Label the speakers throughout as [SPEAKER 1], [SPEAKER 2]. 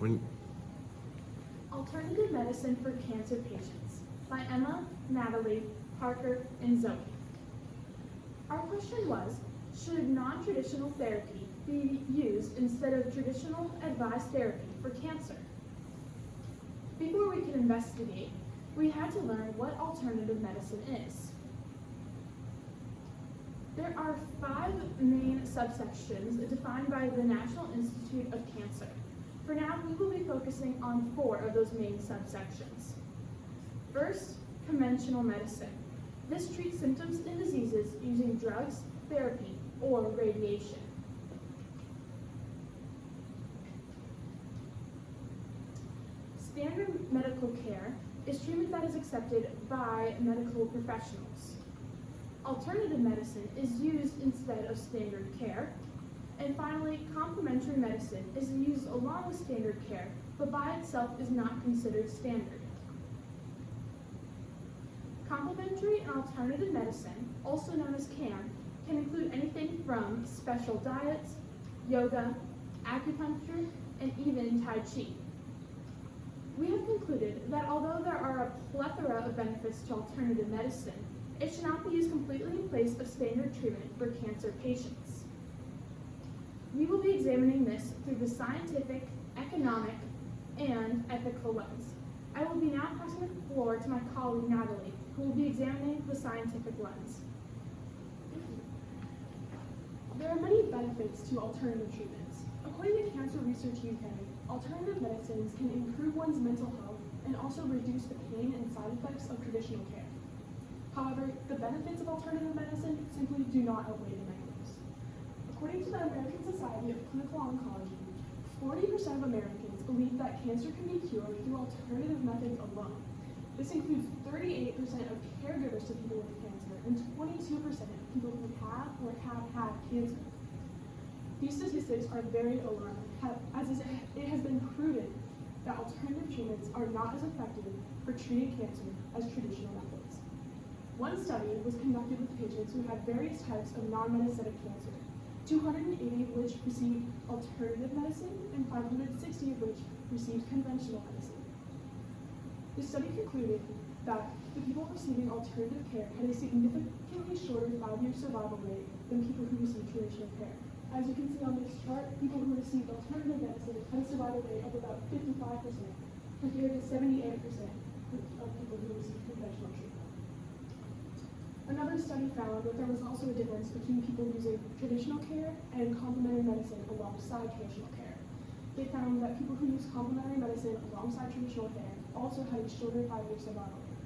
[SPEAKER 1] When
[SPEAKER 2] Alternative Medicine for Cancer Patients by Emma, Natalie, Parker, and Zoe. Our question was, should non-traditional therapy be used instead of traditional advised therapy for cancer? Before we could investigate, we had to learn what alternative medicine is. There are 5 main subsections defined by the National Institute of Cancer. For now, we will be focusing on 4 of those main subsections. First, conventional medicine. This treats symptoms and diseases using drugs, therapy, or radiation. Standard medical care is treatment that is accepted by medical professionals. Alternative medicine is used instead of standard care. And finally, complementary medicine is used along with standard care, but by itself is not considered standard. Complementary and alternative medicine, also known as CAM, can include anything from special diets, yoga, acupuncture, and even Tai Chi. We have concluded that although there are a plethora of benefits to alternative medicine, it should not be used completely in place of standard treatment for cancer patients. We will be examining this through the scientific, economic, and ethical lens. I will be now passing the floor to my colleague Natalie, who will be examining the scientific lens.
[SPEAKER 3] There are many benefits to alternative treatments. According to Cancer Research UK, alternative medicines can improve one's mental health and also reduce the pain and side effects of traditional care. However, the benefits of alternative medicine simply do not outweigh the negatives. According to the American Society of Clinical Oncology, 40% of Americans believe that cancer can be cured through alternative methods alone. This includes 38% of caregivers to people with cancer and 22% of people who have or have had cancer. These statistics are very alarming, as it has been proven that alternative treatments are not as effective for treating cancer as traditional methods. One study was conducted with patients who had various types of non-metastatic cancer, 280 of which received alternative medicine and 560 of which received conventional medicine. The study concluded that the people receiving alternative care had a significantly shorter 5-year survival rate than people who received traditional care. As you can see on this chart, people who received alternative medicine had a survival rate of about 55%, compared to 78% of people who received conventional treatment. Another study found that there was also a difference between people using traditional care and complementary medicine alongside traditional care. They found that people who used complementary medicine alongside traditional care also had a shorter 5-year survival rate.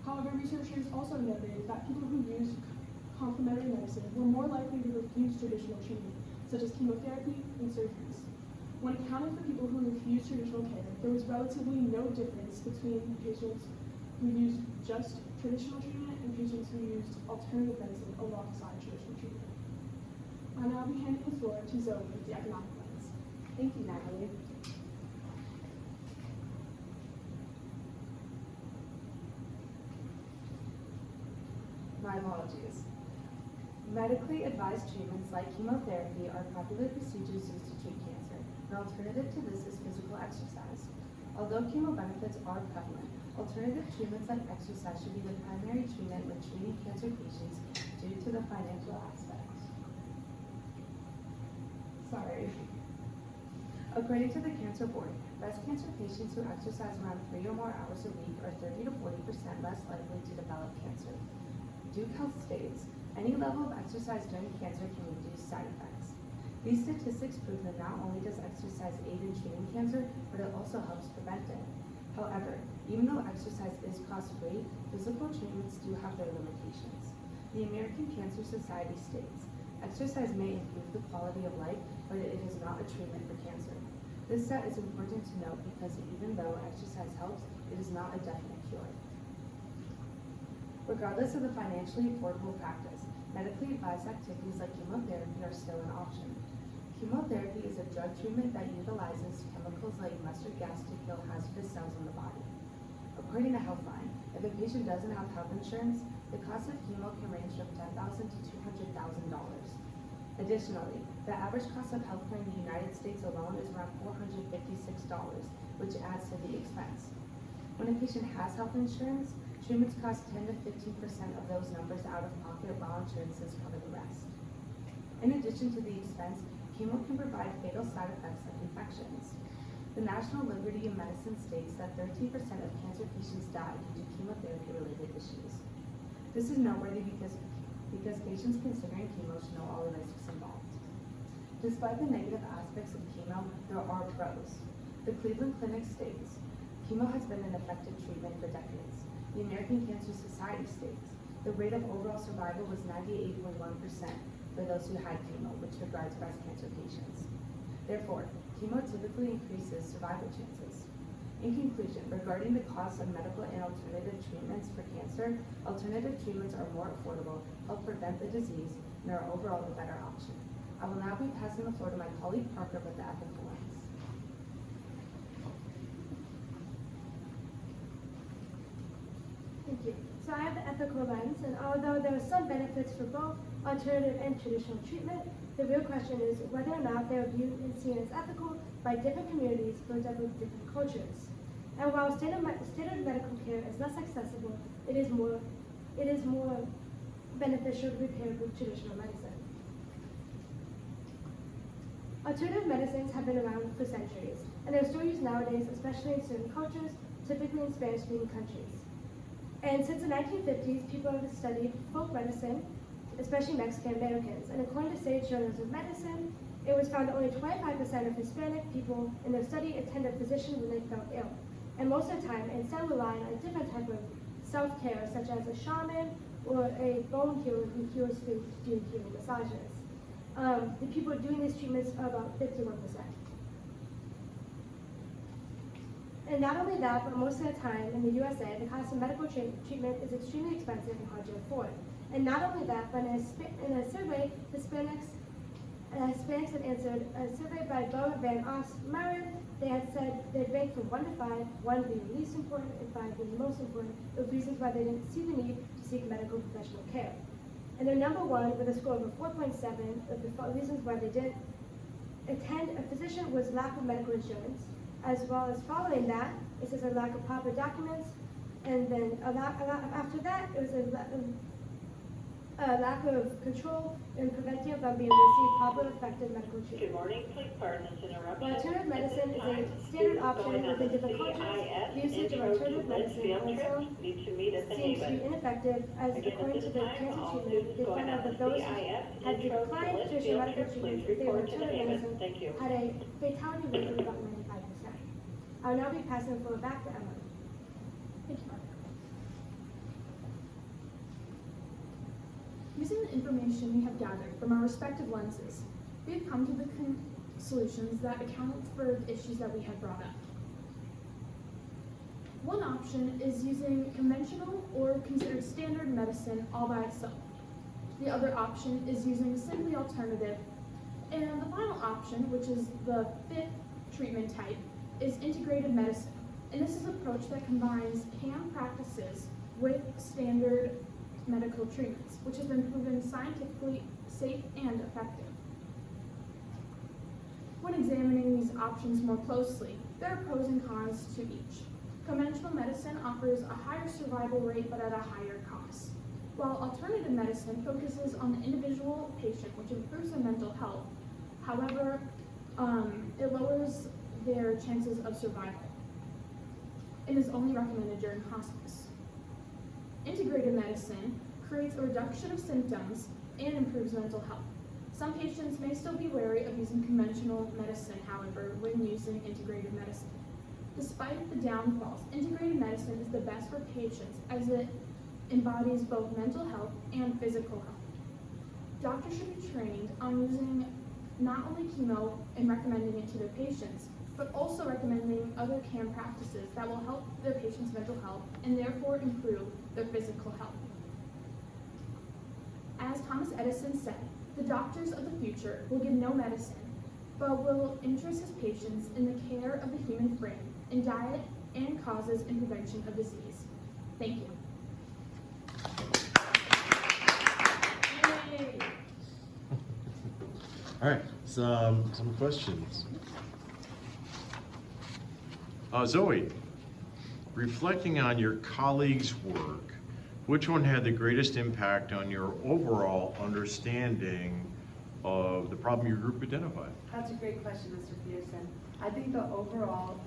[SPEAKER 3] However, researchers also noted that people who used complementary medicine were more likely to refuse traditional treatment, such as chemotherapy and surgeries. When accounting for people who refused traditional care, there was relatively no difference between patients who used just traditional treatment and patients who used alternative medicine alongside traditional treatment. I'll now be handing the floor to Zoe with the economic lens.
[SPEAKER 4] Thank you, Natalie. My apologies. Medically advised treatments like chemotherapy are popular procedures used to treat cancer. An alternative to this is physical exercise. Although chemo benefits are prevalent, alternative treatments like exercise should be the primary treatment when treating cancer patients due to the financial aspects. According to the Cancer Board, breast cancer patients who exercise around 3 or more hours a week are 30 to 40% less likely to develop cancer. Duke Health states, any level of exercise during cancer can reduce side effects. These statistics prove that not only does exercise aid in treating cancer, but it also helps prevent it. However, even though exercise is cost-free, physical treatments do have their limitations. The American Cancer Society states, exercise may improve the quality of life, but it is not a treatment for cancer. This stat is important to note because even though exercise helps, it is not a definite cure. Regardless of the financially affordable practice, medically advised activities like chemotherapy are still an option. Chemotherapy is a drug treatment that utilizes chemicals like mustard gas to kill hazardous cells in the body. According to Healthline, if a patient doesn't have health insurance, the cost of chemo can range from $10,000 to $200,000. Additionally, the average cost of healthcare in the United States alone is around $456, which adds to the expense. When a patient has health insurance, treatments cost 10 to 15% of those numbers out of pocket, while insurances cover the rest. In addition to the expense, chemo can provide fatal side effects like infections. The National Liberty of Medicine states that 13% of cancer patients die due to chemotherapy-related issues. This is noteworthy because patients considering chemo should know all the risks involved. Despite the negative aspects of chemo, there are pros. The Cleveland Clinic states, chemo has been an effective treatment for decades. The American Cancer Society states, the rate of overall survival was 98.1% for those who had chemo, which regards breast cancer patients. Therefore, chemo typically increases survival chances. In conclusion, regarding the cost of medical and alternative treatments for cancer, alternative treatments are more affordable, help prevent the disease, and are overall the better option. I will now be passing the floor to my colleague Parker with the ethical lens.
[SPEAKER 1] Thank you. So I have the ethical lens, and although there are some benefits for both alternative and traditional treatment, the real question is whether or not they are viewed and seen as ethical by different communities, for example, different cultures. And while standard medical care is less accessible, it is more beneficial to be paired with traditional medicine. Alternative medicines have been around for centuries, and they're still used nowadays, especially in certain cultures, typically in Spanish-speaking countries. And since the 1950s, people have studied folk medicine, especially Mexican Americans. And according to Sage Journals of Medicine, it was found that only 25% of Hispanic people in their study attended a physician when they felt ill. And most of the time, instead of relying on a different type of self-care, such as a shaman or a bone healer who heals through doing healing massages. The people doing these treatments are about 51%. And not only that, but most of the time in the USA, the cost of medical treatment is extremely expensive and hard to afford. And not only that, but in a survey, Hispanics had answered a survey by Bo Van Osmeren. They had said they'd rank from 1 to 5, 1 being the least important and 5 being the most important, of reasons why they didn't see the need to seek medical professional care. And they're number 1 with a score of a 4.7 of the reasons why they didn't attend a physician was lack of medical insurance, as well as following that, it says a lack of proper documents, and then after that, it was a lack of control and preventing from being able to receive proper, effective medical treatment.
[SPEAKER 5] Good morning, please pardon this interruption.
[SPEAKER 1] While alternative medicine is a standard option within different cultures, the usage of alternative medicine also seems to be ineffective, as according to the cancer treatment, they found out that those who had declined traditional medical treatment if they were alternative medicine had a fatality rate of about 95%. I'll now be passing the floor back to Emily.
[SPEAKER 2] Thank you, Mark. Using the information we have gathered from our respective lenses, we have come to the solutions that account for the issues that we have brought up. One option is using conventional or considered standard medicine all by itself. The other option is using simply alternative. And the final option, which is the 5th treatment type, is integrated medicine. And this is an approach that combines CAM practices with standard medical treatments, which has been proven scientifically safe and effective. When examining these options more closely, there are pros and cons to each. Conventional medicine offers a higher survival rate but at a higher cost, while alternative medicine focuses on the individual patient, which improves their mental health. However, it lowers their chances of survival and is only recommended during hospice. Integrated medicine creates a reduction of symptoms and improves mental health. Some patients may still be wary of using conventional medicine, however, when using integrated medicine. Despite the downfalls, integrated medicine is the best for patients as it embodies both mental health and physical health. Doctors should be trained on using not only chemo and recommending it to their patients, but also recommending other CAM practices that will help their patients' mental health and therefore improve their physical health. As Thomas Edison said, the doctors of the future will give no medicine, but will interest his patients in the care of the human frame, in diet, and causes and prevention of disease. Thank you.
[SPEAKER 1] Yay.
[SPEAKER 6] All right, some questions. Zoe, reflecting on your colleagues' work, which one had the greatest impact on your overall understanding of the problem your group identified?
[SPEAKER 4] That's a great question, Mr. Peterson. I think overall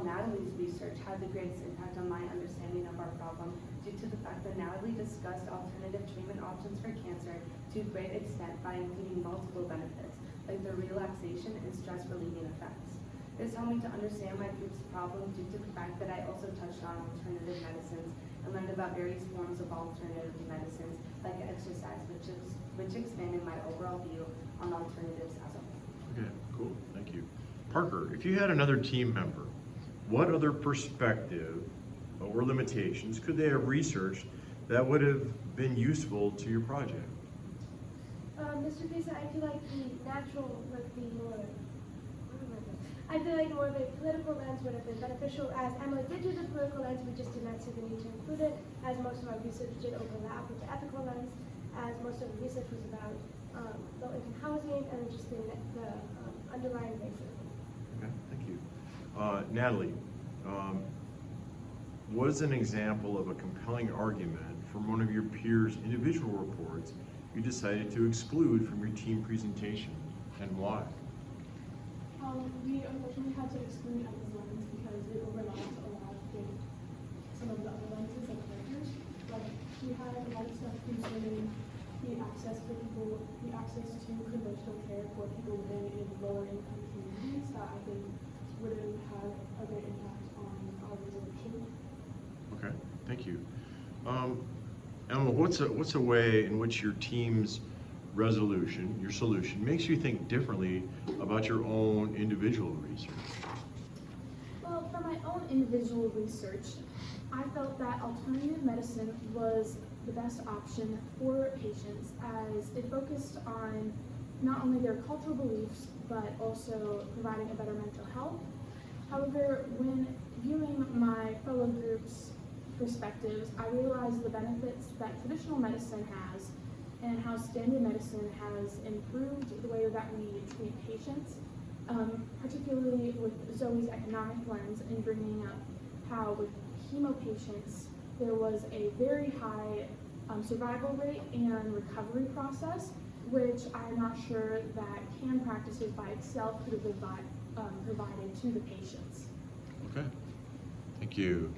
[SPEAKER 4] Natalie's research had the greatest impact on my understanding of our problem due to the fact that Natalie discussed alternative treatment options for cancer to a great extent by including multiple benefits, like the relaxation and stress relieving effects. This helped me to understand my group's problem due to the fact that I also touched on alternative medicines and learned about various forms of alternative medicines like exercise, which expanded my overall view on alternatives as a whole.
[SPEAKER 6] Okay, cool, thank you. Parker, if you had another team member, what other perspective or limitations could they have researched that would have been useful to your project?
[SPEAKER 1] Mr. Pisa, I feel like I feel like more of a political lens would have been beneficial. As Emily did do the political lens, we just did not see the need to include it, as most of our research did overlap with the ethical lens, as most of the research was about low-income housing and just the underlying racism.
[SPEAKER 6] Okay, thank you. Natalie, what is an example of a compelling argument from one of your peers' individual reports you decided to exclude from your team presentation, and why?
[SPEAKER 3] We unfortunately had to exclude Emma's lens because it overlapped a lot with some of the other lenses and characters. Like, we had a lot of stuff concerning the access to conventional care for people living in lower income communities that I think would have had a great impact on our resolution.
[SPEAKER 6] Okay, thank you. Emma, what's a way in which your team's resolution, your solution, makes you think differently about your own individual research?
[SPEAKER 2] Well, for my own individual research, I felt that alternative medicine was the best option for patients as it focused on not only their cultural beliefs, but also providing a better mental health. However, when viewing my fellow group's perspectives, I realized the benefits that traditional medicine has and how standard medicine has improved the way that we treat patients, particularly with Zoe's economic lens in bringing up how with chemo patients there was a very high survival rate and recovery process, which I'm not sure that CAN practices by itself could have provided to the patients.
[SPEAKER 6] Okay, thank you.